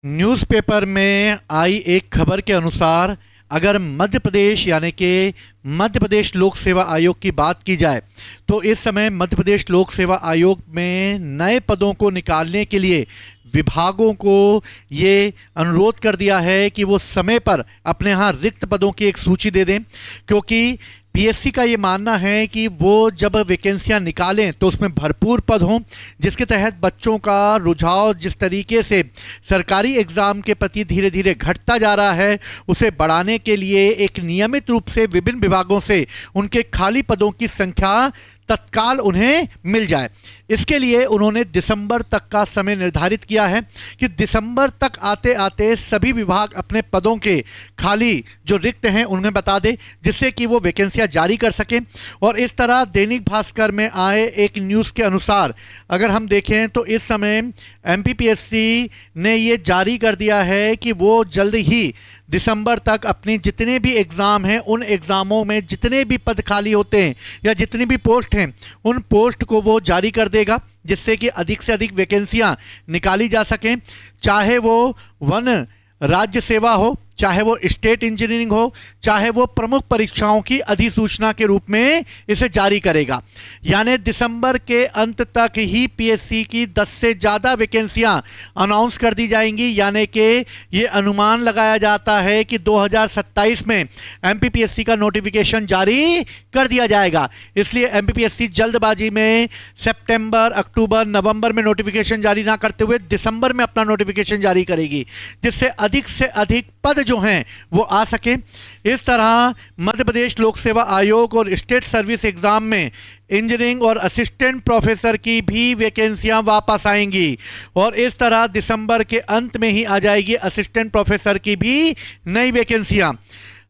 Newspaper में आई एक खबर के अनुसार अगर मध्य प्रदेश यानी कि मध्य प्रदेश लोक सेवा आयोग की बात की जाए तो इस समय मध्य प्रदेश लोक सेवा आयोग में नए पदों को निकालने के लिए विभागों को ये अनुरोध कर दिया है कि वो समय पर अपने यहाँ रिक्त पदों की एक सूची दे दें, क्योंकि पीएससी का ये मानना है कि वो जब वैकेंसियां निकालें तो उसमें भरपूर पद हों, जिसके तहत बच्चों का रुझाव जिस तरीके से सरकारी एग्ज़ाम के प्रति धीरे धीरे घटता जा रहा है उसे बढ़ाने के लिए एक नियमित रूप से विभिन्न विभागों से उनके खाली पदों की संख्या तत्काल उन्हें मिल जाए। इसके लिए उन्होंने दिसंबर तक का समय निर्धारित किया है कि दिसंबर तक आते आते सभी विभाग अपने पदों के खाली जो रिक्त हैं उन्हें बता दें, जिससे कि वो वैकेंसियां जारी कर सकें। और इस तरह दैनिक भास्कर में आए एक न्यूज़ के अनुसार अगर हम देखें तो इस समय एमपीपीएससी ने ये जारी कर दिया है कि वो जल्द ही दिसंबर तक अपने जितने भी एग्ज़ाम हैं उन एग्ज़ामों में जितने भी पद खाली होते हैं या जितनी भी पोस्ट हैं उन पोस्ट को वो जारी कर देगा, जिससे कि अधिक से अधिक वैकेंसियां निकाली जा सकें। चाहे वो वन राज्य सेवा हो, चाहे वो स्टेट इंजीनियरिंग हो, चाहे वो प्रमुख परीक्षाओं की अधिसूचना के रूप में इसे जारी करेगा। यानी दिसंबर के अंत तक ही पीएससी की 10 से ज़्यादा वैकेंसियां अनाउंस कर दी जाएंगी। यानी कि ये अनुमान लगाया जाता है कि 2027 में एमपीपीएससी का नोटिफिकेशन जारी कर दिया जाएगा। इसलिए एमपीपीएससी जल्दबाजी में सितंबर, अक्टूबर, नवंबर में नोटिफिकेशन जारी ना करते हुए दिसंबर में अपना नोटिफिकेशन जारी करेगी, जिससे अधिक से अधिक पद जो हैं वो आ सके। इस तरह मध्य प्रदेश लोक सेवा आयोग और स्टेट सर्विस एग्जाम में इंजीनियरिंग और असिस्टेंट प्रोफेसर की भी वैकेंसियां वापस आएंगी और इस तरह दिसंबर के अंत में ही आ जाएगी असिस्टेंट प्रोफेसर की भी नई वैकेंसियां।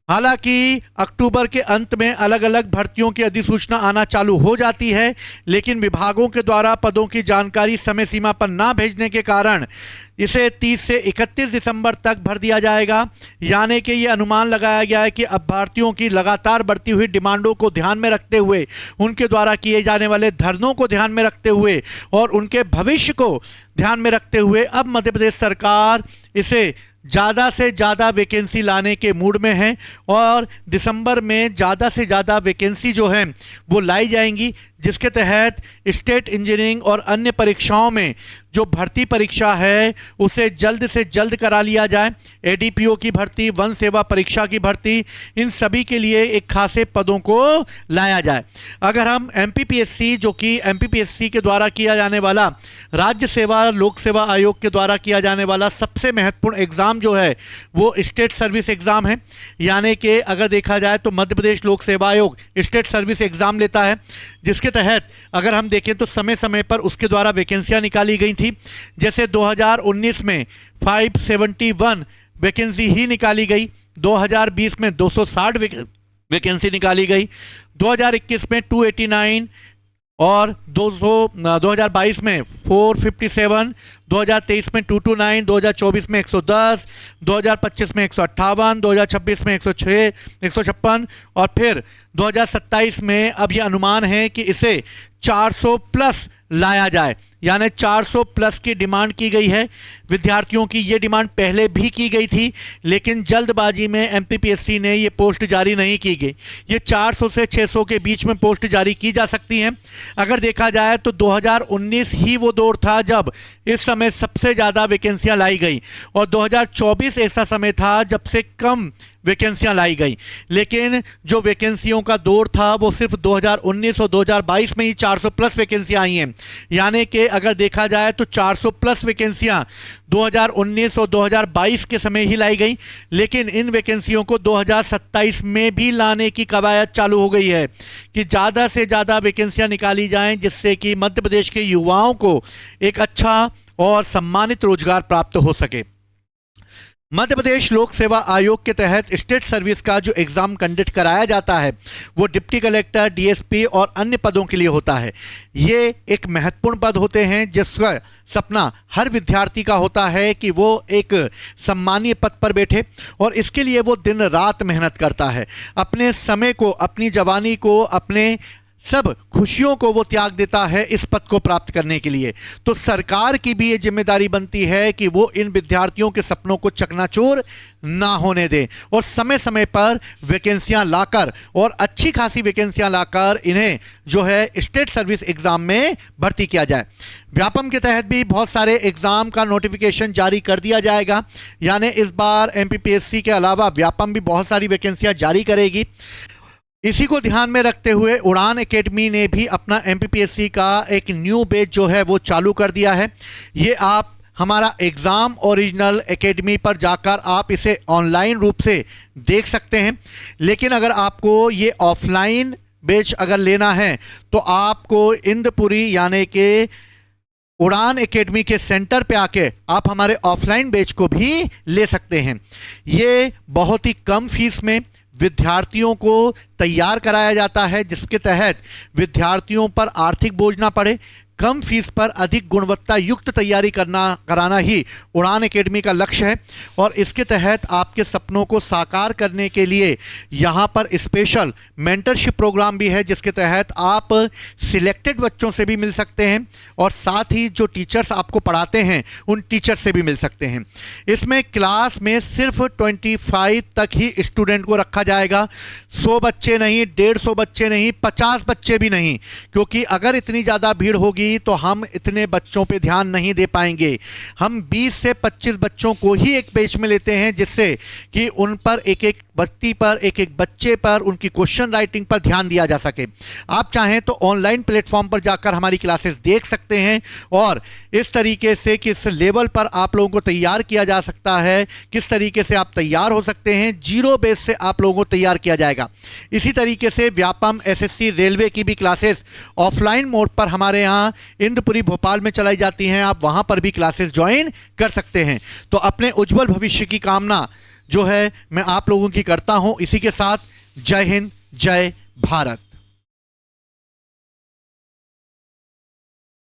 हालांकि अक्टूबर के अंत में अलग अलग भर्तियों की अधिसूचना आना चालू हो जाती है, लेकिन विभागों के द्वारा पदों की जानकारी समय सीमा पर ना भेजने के कारण इसे 30 से 31 दिसंबर तक भर दिया जाएगा। यानी कि ये अनुमान लगाया गया है कि अभ्यर्थियों की लगातार बढ़ती हुई डिमांडों को ध्यान में रखते हुए, उनके द्वारा किए जाने वाले धरनों को ध्यान में रखते हुए और उनके भविष्य को ध्यान में रखते हुए अब मध्य प्रदेश सरकार इसे ज़्यादा से ज़्यादा वैकेंसी लाने के मूड में है और दिसंबर में ज़्यादा से ज़्यादा वैकेंसी जो है वो लाई जाएंगी, जिसके तहत स्टेट इंजीनियरिंग और अन्य परीक्षाओं में जो भर्ती परीक्षा है उसे जल्द से जल्द करा लिया जाए। एडीपीओ की भर्ती, वन सेवा परीक्षा की भर्ती, इन सभी के लिए एक खासे पदों को लाया जाए। अगर हम एमपीपीएससी जो कि एमपीपीएससी के द्वारा किया जाने वाला राज्य सेवा लोक सेवा आयोग के द्वारा किया जाने वाला सबसे महत्वपूर्ण एग्ज़ाम जो है वो स्टेट सर्विस एग्ज़ाम है। यानी कि अगर देखा जाए तो मध्य प्रदेश लोक सेवा आयोग स्टेट सर्विस एग्ज़ाम लेता है, जिसके तहत अगर हम देखें तो समय समय पर उसके द्वारा वैकेंसियां निकाली गई थी। जैसे 2019 में 571 वैकेंसी ही निकाली गई, 2020 में 260 वैकेंसी निकाली गई, 2021 में 289 और 2022 में 457, 2023 में 229, 2024 में 110, 2025 में 158, 2026 में 106, 156 और फिर 2027 में अब ये अनुमान है कि इसे 400 प्लस लाया जाए। यानी 400 प्लस की डिमांड की गई है। विद्यार्थियों की ये डिमांड पहले भी की गई थी, लेकिन जल्दबाजी में एमपीपीएससी ने ये पोस्ट जारी नहीं की गई। ये 400 से 600 के बीच में पोस्ट जारी की जा सकती हैं। अगर देखा जाए तो 2019 ही वो दौर था जब इस समय सबसे ज़्यादा वैकेंसियां लाई गई और 2024 ऐसा समय था जब से कम वैकेंसियां लाई गई। लेकिन जो वैकेंसियों का दौर था वो सिर्फ 2019 और 2022 में ही 400 प्लस वैकेंसियां आई हैं। यानी कि अगर देखा जाए तो 400 प्लस वैकेंसियां 2019 और 2022 के समय ही लाई गई, लेकिन इन वैकेंसियों को 2027 में भी लाने की कवायद चालू हो गई है कि ज़्यादा से ज़्यादा वैकेंसियां निकाली जाएं, जिससे कि मध्य प्रदेश के युवाओं को एक अच्छा और सम्मानित रोजगार प्राप्त हो सके। मध्य प्रदेश लोक सेवा आयोग के तहत स्टेट सर्विस का जो एग्ज़ाम कंडक्ट कराया जाता है वो डिप्टी कलेक्टर, डीएसपी और अन्य पदों के लिए होता है। ये एक महत्वपूर्ण पद होते हैं जिसका सपना हर विद्यार्थी का होता है कि वो एक सम्मानीय पद पर बैठे और इसके लिए वो दिन रात मेहनत करता है। अपने समय को, अपनी जवानी को, अपने सब खुशियों को वो त्याग देता है इस पद को प्राप्त करने के लिए। तो सरकार की भी ये जिम्मेदारी बनती है कि वो इन विद्यार्थियों के सपनों को चकनाचूर ना होने दे और समय समय पर वैकेंसियां लाकर और अच्छी खासी वैकेंसियां लाकर इन्हें जो है स्टेट सर्विस एग्जाम में भर्ती किया जाए। व्यापम के तहत भी बहुत सारे एग्जाम का नोटिफिकेशन जारी कर दिया जाएगा, यानी इस बार एमपीपीएससी के अलावा व्यापम भी बहुत सारी वैकेंसियां जारी करेगी। इसी को ध्यान में रखते हुए उड़ान एकेडमी ने भी अपना एमपीपीएससी का एक न्यू बैच जो है वो चालू कर दिया है। ये आप हमारा एग्ज़ाम ओरिजिनल एकेडमी पर जाकर आप इसे ऑनलाइन रूप से देख सकते हैं, लेकिन अगर आपको ये ऑफलाइन बैच अगर लेना है तो आपको इंदपुरी यानी कि उड़ान एकेडमी के सेंटर पे आके आप हमारे ऑफलाइन बैच को भी ले सकते हैं। ये बहुत ही कम फीस में विद्यार्थियों को तैयार कराया जाता है, जिसके तहत विद्यार्थियों पर आर्थिक बोझ ना पड़े। कम फीस पर अधिक गुणवत्ता युक्त तैयारी कराना ही उड़ान एकेडमी का लक्ष्य है और इसके तहत आपके सपनों को साकार करने के लिए यहाँ पर स्पेशल मेंटरशिप प्रोग्राम भी है, जिसके तहत आप सिलेक्टेड बच्चों से भी मिल सकते हैं और साथ ही जो टीचर्स आपको पढ़ाते हैं उन टीचर से भी मिल सकते हैं। इसमें क्लास में सिर्फ 25 तक ही स्टूडेंट को रखा जाएगा, 100 बच्चे नहीं, 150 बच्चे नहीं, 50 बच्चे भी नहीं, क्योंकि अगर इतनी ज़्यादा भीड़ होगी तो हम इतने बच्चों पे ध्यान नहीं दे पाएंगे। हम 20 से 25 बच्चों को ही एक बैच में लेते हैं, जिससे कि उन पर एक एक व्यक्ति पर, एक एक बच्चे पर, उनकी क्वेश्चन राइटिंग पर ध्यान दिया जा सके। आप चाहें तो ऑनलाइन प्लेटफॉर्म पर जाकर हमारी क्लासेस देख सकते हैं और इस तरीके से किस लेवल पर आप लोगों को तैयार किया जा सकता है, किस तरीके से आप तैयार हो सकते हैं, जीरो बेस से आप लोगों को तैयार किया जाएगा। इसी तरीके से व्यापम, एसएससी, रेलवे की भी क्लासेस ऑफलाइन मोड पर हमारे यहाँ इंदपुरी भोपाल में चलाई जाती हैं। आप वहाँ पर भी क्लासेस ज्वाइन कर सकते हैं। तो अपने उज्जवल भविष्य की कामना जो है मैं आप लोगों की करता हूं। इसी के साथ जय हिंद, जय भारत।